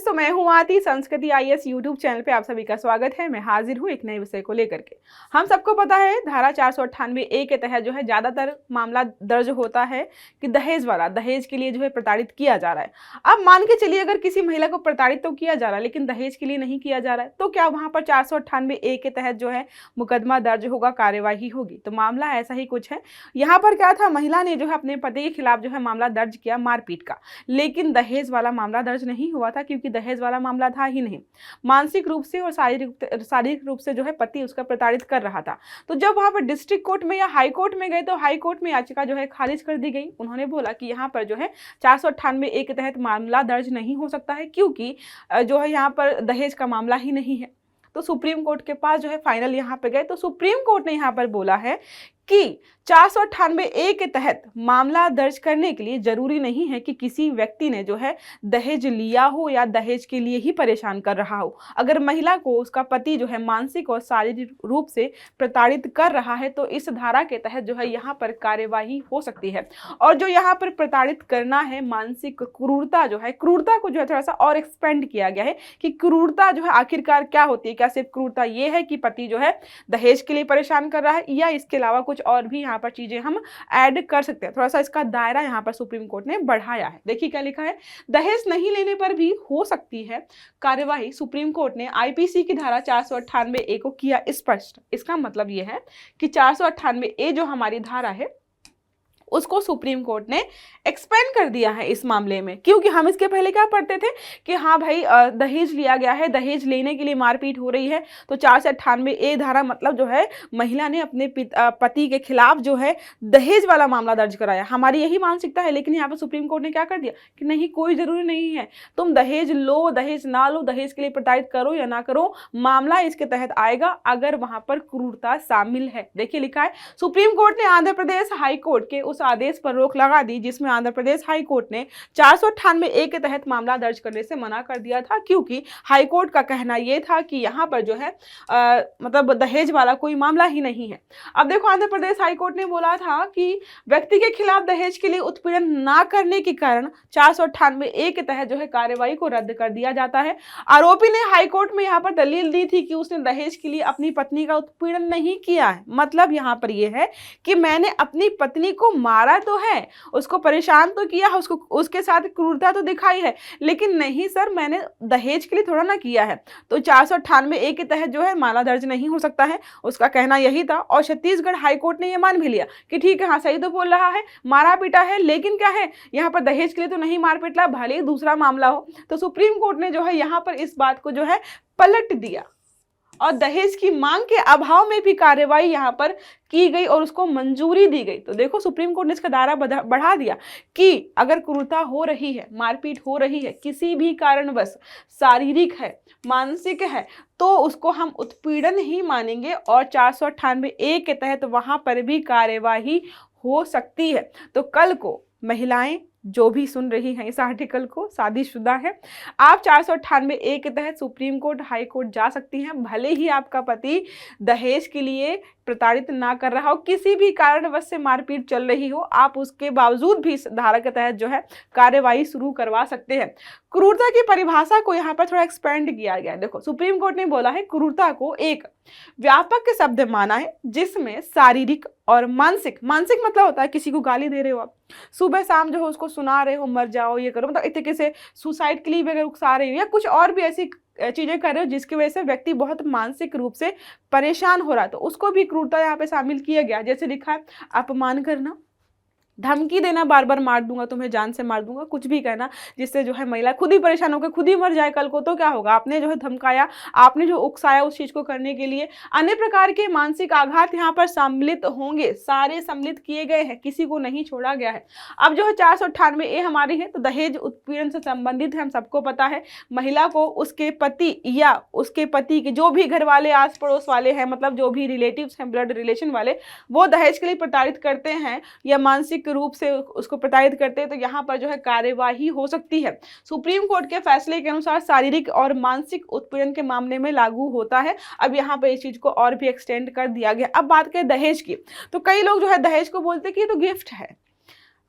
दोस्तों, मैं हूँ आती संस्कृति आईएएस यूट्यूब चैनल पे आप सभी का स्वागत है। मैं हाजिर हूँ एक नए विषय को लेकर के। हम सबको पता है धारा 498A के तहत जो है ज्यादातर मामला दर्ज होता है कि दहेज के लिए जो है प्रताड़ित किया जा रहा है। अब मान के चलिए अगर किसी महिला को प्रताड़ित तो किया जा रहा है लेकिन दहेज के लिए नहीं किया जा रहा है, तो क्या वहां पर 498A के तहत जो है मुकदमा दर्ज होगा, कार्यवाही होगी? तो मामला ऐसा ही कुछ है। यहाँ पर क्या था, महिला ने जो है अपने पति के खिलाफ जो है मामला दर्ज किया मारपीट का, लेकिन दहेज वाला मामला दर्ज नहीं हुआ था क्योंकि दहेज वाला मामला था ही नहीं। मानसिक रूप से और शारीरिक रूप से जो है पति उसका प्रताड़ित कर रहा था। तो जब वहां पर डिस्ट्रिक्ट कोर्ट में या हाई कोर्ट में गए तो हाई कोर्ट में याचिका जो है खारिज कर दी गई। उन्होंने बोला कि यहाँ पर जो है 498A के तहत मामला दर्ज नहीं हो सकता है क्योंकि जो है यहाँ पर दहेज का मामला ही नहीं है। तो सुप्रीम कोर्ट के पास जो है फाइनल यहाँ पे गए तो सुप्रीम कोर्ट ने यहाँ पर बोला है कि 498A के तहत मामला दर्ज करने के लिए जरूरी नहीं है कि किसी व्यक्ति ने जो है दहेज लिया हो या दहेज के लिए ही परेशान कर रहा हो। अगर महिला को उसका पति जो है मानसिक और शारीरिक रूप से प्रताड़ित कर रहा है तो इस धारा के तहत जो है यहाँ पर कार्यवाही हो सकती है। और जो यहाँ पर प्रताड़ित करना है, मानसिक क्रूरता जो है, क्रूरता को जो है थोड़ा सा और एक्सपेंड किया गया है कि क्रूरता जो है आखिरकार क्या होती है। क्या सिर्फ क्रूरता ये है कि पति जो है दहेज के लिए परेशान कर रहा है, या इसके अलावा कुछ और भी यहाँ पर चीजें हम ऐड कर सकते हैं? थोड़ा सा इसका दायरा यहाँ पर सुप्रीम कोर्ट ने बढ़ाया है। देखिए क्या लिखा है, दहेज नहीं लेने पर भी हो सकती है कार्यवाही। सुप्रीम कोर्ट ने आईपीसी की धारा 498A को किया स्पष्ट। इसका मतलब यह है कि 498A जो हमारी धारा है उसको सुप्रीम कोर्ट ने एक्सपेंड कर दिया है इस मामले में। क्योंकि हम इसके पहले क्या पढ़ते थे कि हाँ भाई दहेज लिया गया है, दहेज लेने के लिए मारपीट हो रही है, तो 498A धारा मतलब जो है महिला ने अपने पति के खिलाफ जो है दहेज वाला मामला दर्ज कराया। हमारी यही मानसिकता है, लेकिन यहाँ पर सुप्रीम कोर्ट ने क्या कर दिया कि नहीं, कोई जरूरी नहीं है, तुम दहेज लो दहेज ना लो, दहेज के लिए प्रताड़ित करो या ना करो, मामला इसके तहत आएगा अगर वहां पर क्रूरता शामिल है। देखिए लिखा है, सुप्रीम कोर्ट ने आंध्र प्रदेश हाई कोर्ट के आदेश पर रोक लगा दी जिसमें आंध्र प्रदेश हाई कोर्ट ने 498A के तहत मामला दर्ज करने से मना कर दिया था, क्योंकि हाई कोर्ट का कहना यह था कि यहां पर जो है मतलब दहेज वाला कोई मामला ही नहीं है। अब देखो, आंध्र प्रदेश हाई कोर्ट ने बोला था कि व्यक्ति के खिलाफ दहेज के लिए उत्पीड़न ना करने के कारण 498A के तहत जो है कार्यवाही को रद्द कर दिया जाता है। आरोपी ने हाई कोर्ट में यहाँ पर दलील दी थी कि उसने दहेज के लिए अपनी पत्नी का उत्पीड़न नहीं किया है। मतलब यहाँ पर यह है कि मैंने अपनी पत्नी को मारा तो है, उसको परेशान तो किया है, उसको उसके साथ क्रूरता तो दिखाई है, लेकिन नहीं सर, मैंने दहेज के लिए थोड़ा ना किया है। तो 498A के तहत जो है मामला दर्ज नहीं हो सकता है, उसका कहना यही था। और छत्तीसगढ़ हाई कोर्ट ने यह मान भी लिया कि ठीक है, हाँ सही तो बोल रहा है, मारा पीटा है, लेकिन क्या है यहाँ पर दहेज के लिए तो नहीं मार पीटा, भले ही दूसरा मामला हो। तो सुप्रीम कोर्ट ने जो है यहाँ पर इस बात को जो है पलट दिया और दहेज की मांग के अभाव में भी कार्यवाही यहाँ पर की गई और उसको मंजूरी दी गई। तो देखो, सुप्रीम कोर्ट ने इसका दायरा बढ़ा दिया कि अगर क्रूरता हो रही है, मारपीट हो रही है, किसी भी कारणवश शारीरिक है, मानसिक है, तो उसको हम उत्पीड़न ही मानेंगे और 498A के तहत वहां पर भी कार्यवाही हो सकती है। तो कल को महिलाएं जो भी सुन रही हैं इस आर्टिकल को, शादीशुदा है, आप 498A के तहत सुप्रीम कोर्ट हाई कोर्ट जा सकती हैं। भले ही आपका पति दहेज के लिए प्रताड़ित ना कर रहा हो, किसी भी कारणवश से मारपीट चल रही हो, आप उसके बावजूद भी इस धारा के तहत जो है कार्यवाही शुरू करवा सकते हैं। क्रूरता की परिभाषा को यहाँ पर थोड़ा एक्सपेंड किया गया है। देखो, सुप्रीम कोर्ट ने बोला है क्रूरता को एक व्यापक शब्द माना है जिसमें शारीरिक और मानसिक मतलब होता है किसी को गाली दे रहे हो आप, सुबह शाम जो है उसको सुना रहे हो मर जाओ ये करो, मतलब एक तरीके से सुसाइड के लिए भी अगर उकसा रहे हो या कुछ और भी ऐसी चीजें कर रहे हो जिसकी वजह से व्यक्ति बहुत मानसिक रूप से परेशान हो रहा है, तो उसको भी क्रूरता यहाँ पे शामिल किया गया। जैसे लिखा है, अपमान करना, धमकी देना, बार बार मार दूंगा तुम्हें, जान से मार दूंगा, कुछ भी कहना जिससे जो है महिला खुद ही परेशान होकर खुद ही मर जाए कल को, तो क्या होगा? आपने जो है धमकाया, आपने जो उकसाया उस चीज को करने के लिए। अन्य प्रकार के मानसिक आघात यहाँ पर सम्मिलित होंगे, सारे सम्मिलित किए गए हैं, किसी को नहीं छोड़ा गया है। अब जो है 498A हमारी है तो दहेज उत्पीड़न से संबंधित है, हम सबको पता है। महिला को उसके पति या उसके पति के जो भी घर वाले आस पड़ोस वाले हैं, मतलब जो भी रिलेटिव्स हैं, ब्लड रिलेशन वाले, वो दहेज के लिए प्रताड़ित करते हैं या मानसिक रूप से उसको प्रताड़ित करते हैं, तो यहाँ पर जो है कार्यवाही हो सकती है। सुप्रीम कोर्ट के फैसले के अनुसार शारीरिक और मानसिक उत्पीड़न के मामले में लागू होता है। अब यहाँ पे इस चीज को और भी एक्सटेंड कर दिया गया। अब बात करें दहेज की, तो कई लोग जो है दहेज को बोलते हैं कि ये तो गिफ्ट है,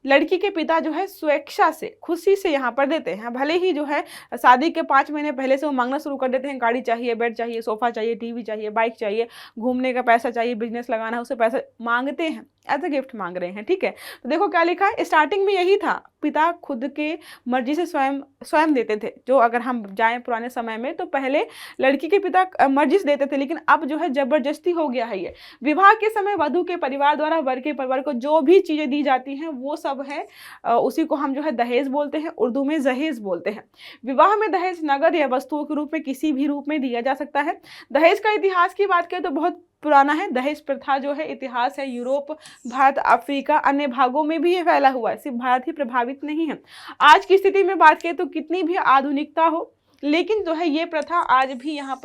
लड़की के पिता जो है स्वेच्छा से, खुशी से यहाँ पर देते हैं। भले ही जो है शादी के 5 महीने पहले से वो मांगना शुरू कर देते हैं, गाड़ी चाहिए, बेड चाहिए, सोफा चाहिए, टीवी चाहिए, बाइक चाहिए, घूमने का पैसा चाहिए, बिजनेस लगाना है, उससे पैसा मांगते हैं, एज अ गिफ्ट मांग रहे हैं, ठीक है। तो देखो क्या लिखा है, स्टार्टिंग में यही था, पिता खुद के मर्जी से स्वयं देते थे। जो अगर हम जाएं पुराने समय में तो पहले लड़की के पिता मर्जी से देते थे, लेकिन अब जो है जबरदस्ती हो गया है ये। विवाह के समय वधु के परिवार द्वारा वर के परिवार को जो भी चीजें दी जाती हैं वो सब है, उसी को हम जो है दहेज बोलते हैं, उर्दू में जहेज बोलते हैं। विवाह में दहेज नगद या वस्तुओं के रूप में किसी भी रूप में दिया जा सकता है। दहेज का इतिहास की बात करें तो बहुत पुराना है। दहेज प्रथा जो है इतिहास है, यूरोप, भारत, अफ्रीका, अन्य भागों में भी ये फैला हुआ है, सिर्फ भारत ही प्रभावित नहीं है। आज की स्थिति में बात करें तो कितनी भी आधुनिकता हो, लेकिन जो है ये प्रथा आज भी यहाँ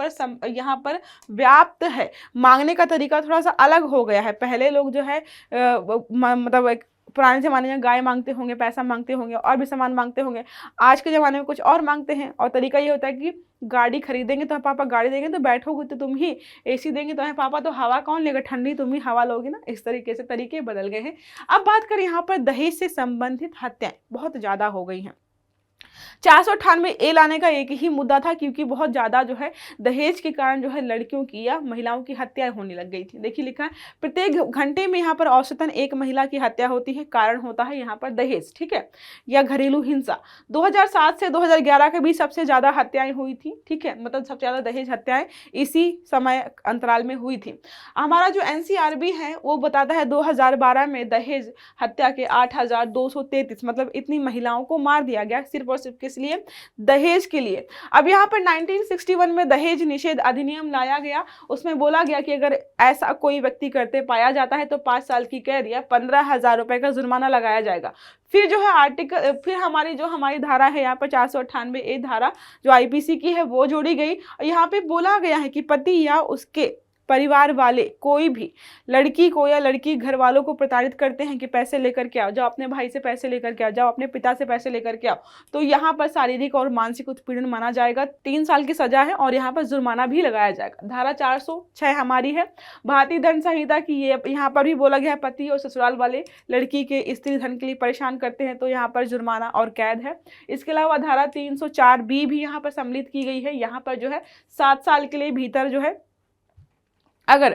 पर व्याप्त है। मांगने का तरीका थोड़ा सा अलग हो गया है। पहले लोग जो है मतलब एक पुराने ज़माने में गाय मांगते होंगे, पैसा मांगते होंगे, और भी सामान मांगते होंगे। आज के ज़माने में कुछ और मांगते हैं, और तरीका ये होता है कि गाड़ी खरीदेंगे तो पापा गाड़ी देंगे तो बैठोगे तो तुम ही, एसी देंगे तो पापा तो हवा कौन लेगा, ठंडी तुम ही हवा लोगे ना। इस तरीके से तरीके बदल गए हैं। अब बात करें यहाँ पर दहेज से संबंधित हत्याएं बहुत ज़्यादा हो गई हैं। 498A लाने का एक ही मुद्दा था, क्योंकि बहुत ज़्यादा जो है दहेज के कारण जो है लड़कियों की या महिलाओं की हत्याएं होने लग गई थी। देखिए लिखा है, प्रत्येक घंटे में यहाँ पर औसतन एक महिला की हत्या होती है। कारण होता है यहाँ पर दहेज, ठीक है, या घरेलू हिंसा। 2007 से 2011 के बीच सबसे ज़्यादा हत्याएं हुई थी, ठीक है, मतलब सबसे ज़्यादा दहेज हत्याएं इसी समय अंतराल में हुई थी। हमारा जो NCRB है वो बताता है 2012 में दहेज हत्या के 8,233 मतलब इतनी महिलाओं को मार दिया गया, सिर्फ और सिर्फ किस लिए, दहेज के लिए। अब यहाँ पर 1961 में दहेज निषेध अधिनियम लाया गया। उसमें बोला गया कि अगर ऐसा कोई व्यक्ति करते पाया जाता है तो 5 साल की कैद या 15,000 रुपए का जुर्माना लगाया जाएगा। फिर जो है फिर हमारी धारा है यहाँ पर 498A धारा जो IPC की है वो जोड़ी गई। यहाँ पे बोला गया है कि पति या उसके परिवार वाले कोई भी लड़की को या लड़की घर वालों को प्रताड़ित करते हैं कि पैसे लेकर के आओ, जाओ अपने भाई से पैसे लेकर के आओ, जाओ अपने पिता से पैसे लेकर के आओ, तो यहाँ पर शारीरिक और मानसिक उत्पीड़न माना जाएगा। 3 साल की सजा है और यहाँ पर जुर्माना भी लगाया जाएगा। धारा 406 हमारी है भारतीय दंड संहिता की। ये यहाँ पर भी बोला गया है पति और ससुराल वाले लड़की के स्त्री धन के लिए परेशान करते हैं तो यहाँ पर जुर्माना और कैद है। इसके अलावा धारा 304B भी यहाँ पर सम्मिलित की गई है। यहाँ पर जो है 7 साल के लिए भीतर जो है अगर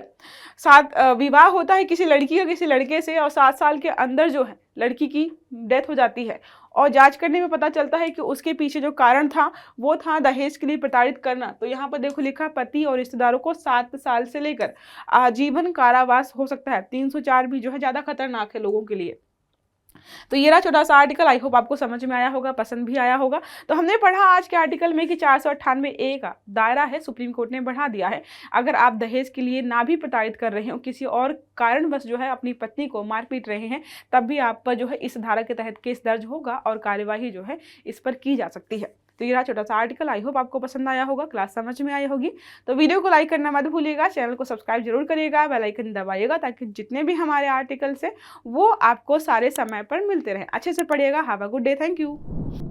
विवाह होता है किसी लड़की का किसी लड़के से और 7 साल के अंदर जो है लड़की की डेथ हो जाती है और जांच करने में पता चलता है कि उसके पीछे जो कारण था वो था दहेज के लिए प्रताड़ित करना, तो यहाँ पर देखो लिखा पति और रिश्तेदारों को 7 साल से लेकर आजीवन कारावास हो सकता है। 304 भी जो है ज़्यादा खतरनाक है लोगों के लिए। तो ये रहा छोटा सा आर्टिकल। आई होप आपको समझ में आया होगा, पसंद भी आया होगा। तो हमने पढ़ा आज के आर्टिकल में कि 498A का दायरा है सुप्रीम कोर्ट ने बढ़ा दिया है। अगर आप दहेज के लिए ना भी प्रताड़ित कर रहे हो, किसी और कारणवश जो है अपनी पत्नी को मार पीट रहे हैं, तब भी आप पर जो है इस धारा के तहत केस दर्ज होगा और कार्यवाही जो है इस पर की जा सकती है। तो ये रहा छोटा सा आर्टिकल। आई होप आपको पसंद आया होगा, क्लास समझ में आई होगी। तो वीडियो को लाइक करना मत भूलिएगा, चैनल को सब्सक्राइब जरूर करिएगा, बेल आइकन दबाइएगा ताकि जितने भी हमारे आर्टिकल्स हैं वो आपको सारे समय पर मिलते रहें। अच्छे से पढ़िएगा। Have a good day. Thank you.